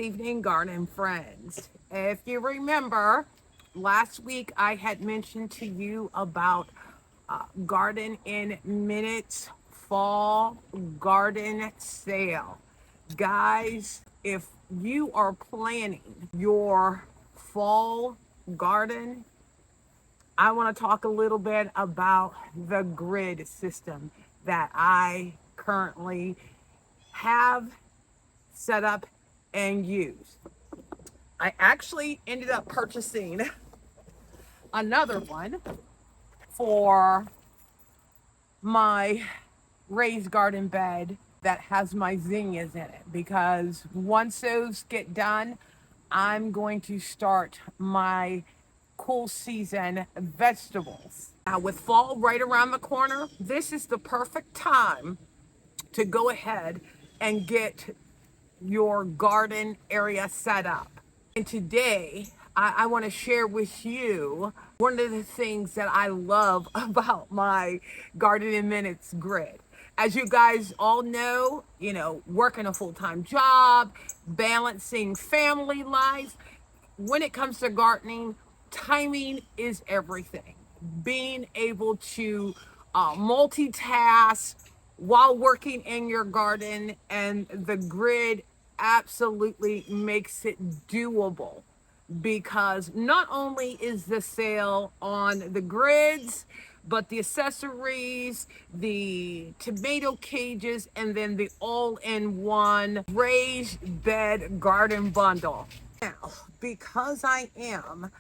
evening, garden friends. If you remember, last week I had mentioned to you about Garden in Minutes fall garden sale. Guys, if you are planning your fall garden, I want to talk a little bit about the grid system that I currently have set up and use. I actually ended up purchasing another one for my raised garden bed that has my zinnias in it, because once those get done, I'm going to start my cool season vegetables. Now, with fall right around the corner, this is the perfect time to go ahead and get your garden area set up. And today, I want to share with you one of the things that I love about my Garden in Minutes grid. As you guys all know, working a full-time job, balancing family life, when it comes to gardening, timing is everything. Being able to multitask while working in your garden, and the grid absolutely makes it doable, because not only is the sale on the grids, but the accessories, the tomato cages, and then the all-in-one raised bed garden bundle. Now, because I am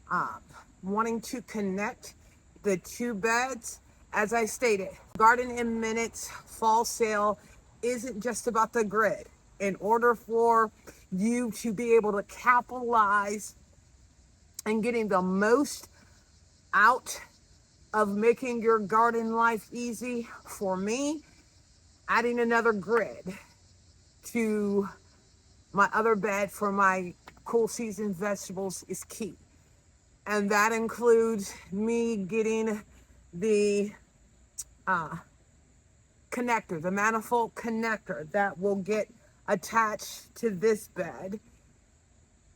uh, wanting to connect the two beds, as I stated, Garden in Minutes fall sale isn't just about the grid. In order for you to be able to capitalize and getting the most out of making your garden life easy, for me, adding another grid to my other bed for my cool season vegetables is key. And that includes me getting the connector, the manifold connector that will get attached to this bed,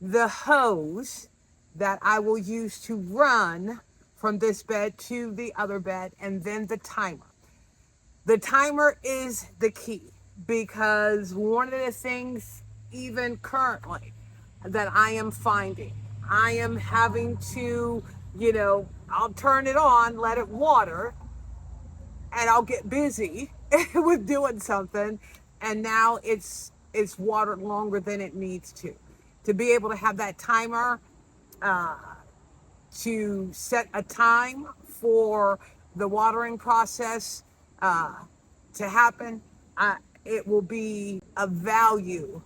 the hose that I will use to run from this bed to the other bed, and then the timer. The timer is the key, because one of the things, even currently, that I am finding, I am having to, I'll turn it on, let it water, and I'll get busy with doing something, and now it's watered longer than it needs to. To be able to have that timer, to set a time for the watering process to happen, it will be a value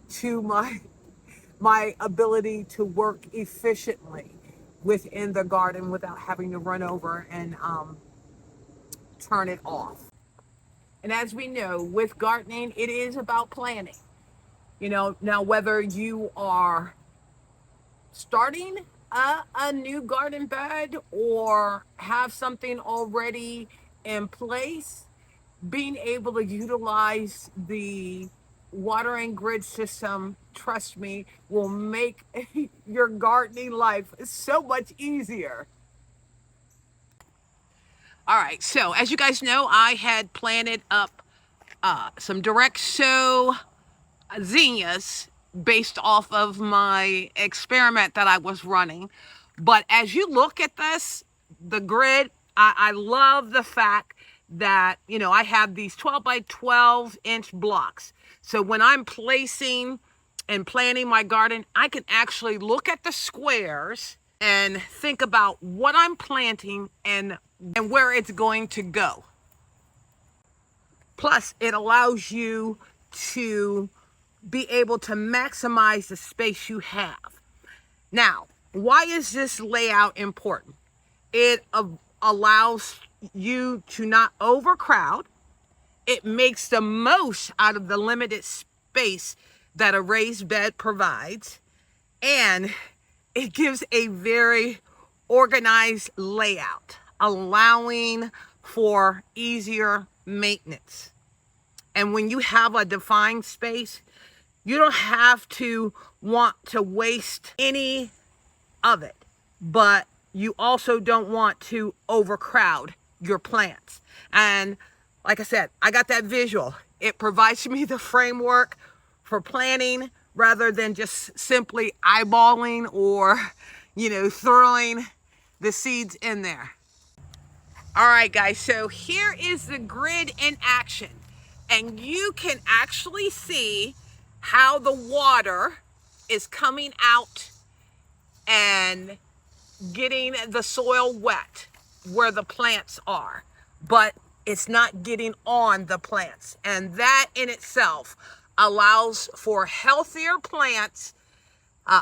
to my ability to work efficiently within the garden without having to run over and turn it off. And as we know, with gardening, it is about planning. Now whether you are starting a new garden bed or have something already in place, being able to utilize the watering grid system, trust me, will make your gardening life so much easier. All right, so as you guys know, I had planted up some direct sow zinnias based off of my experiment that I was running. But as you look at this, the grid, I love the fact that, I have these 12 by 12 inch blocks. So when I'm placing and planting my garden, I can actually look at the squares and think about what I'm planting and where it's going to go. Plus, it allows you to be able to maximize the space you have. Now, why is this layout important? It allows you to not overcrowd. It makes the most out of the limited space that a raised bed provides. And it gives a very organized layout, allowing for easier maintenance. And when you have a defined space, You don't have to want to waste any of it, but you also don't want to overcrowd your plants. And like I said, I got that visual. It provides me the framework for planning rather than just simply eyeballing or, throwing the seeds in there. All right, guys, so here is the grid in action. And you can actually see how the water is coming out and getting the soil wet where the plants are, but it's not getting on the plants. And that in itself allows for healthier plants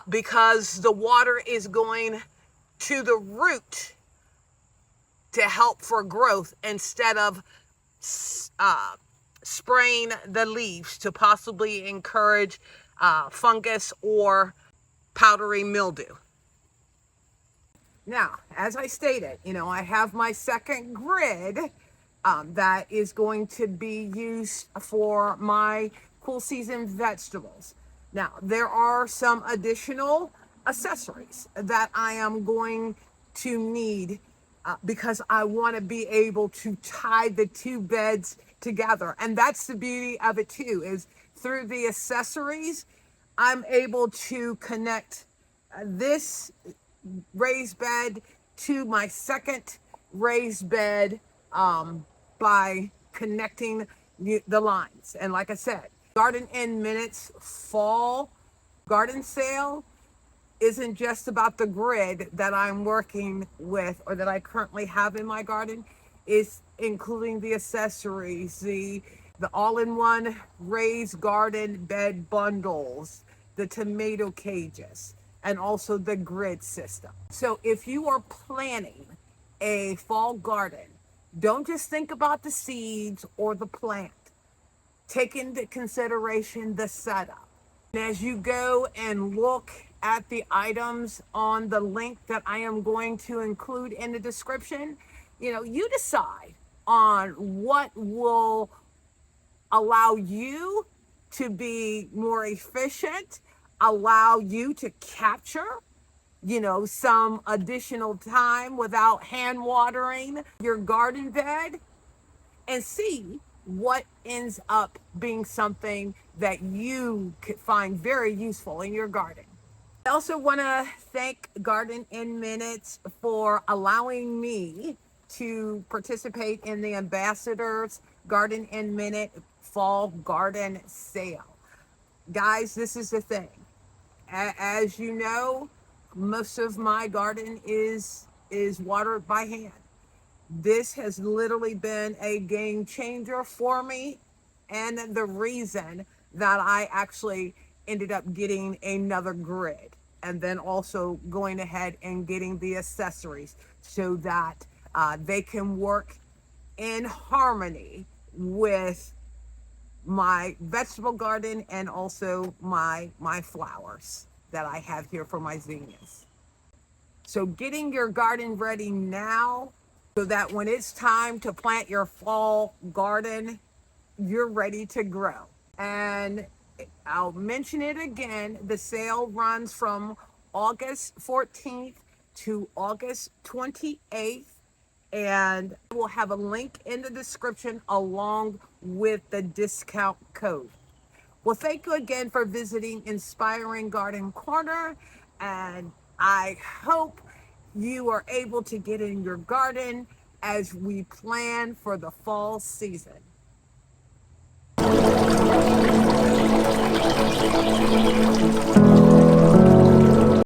because the water is going to the root to help for growth instead of spraying the leaves to possibly encourage fungus or powdery mildew. Now, as I stated, I have my second grid that is going to be used for my cool season vegetables. Now, there are some additional accessories that I am going to need because I want to be able to tie the two beds together. And that's the beauty of it too, is through the accessories, I'm able to connect this raised bed to my second raised bed by connecting the lines. And like I said, Garden in Minutes fall garden sale isn't just about the grid that I'm working with or that I currently have in my garden. It's including the accessories, the all-in-one raised garden bed bundles, the tomato cages, and also the grid system. So if you are planning a fall garden, don't just think about the seeds or the plant. Take into consideration the setup. And as you go and look at the items on the link that I am going to include in the description, you decide on what will allow you to be more efficient, allow you to capture, some additional time without hand watering your garden bed, and see what ends up being something that you could find very useful in your garden. I also want to thank Garden in Minutes for allowing me to participate in the Ambassadors Garden in Minute Fall Garden Sale. Guys, this is the thing. As you know, most of my garden is watered by hand. This has literally been a game changer for me, and the reason that I actually ended up getting another grid and then also going ahead and getting the accessories so that they can work in harmony with my vegetable garden and also my flowers that I have here for my zinnias. So getting your garden ready now so that when it's time to plant your fall garden, you're ready to grow. And I'll mention it again, the sale runs from August 14th to August 28th. And we'll have a link in the description along with the discount code. Well, thank you again for visiting Inspiring Garden Corner, and I hope you are able to get in your garden as we plan for the fall season.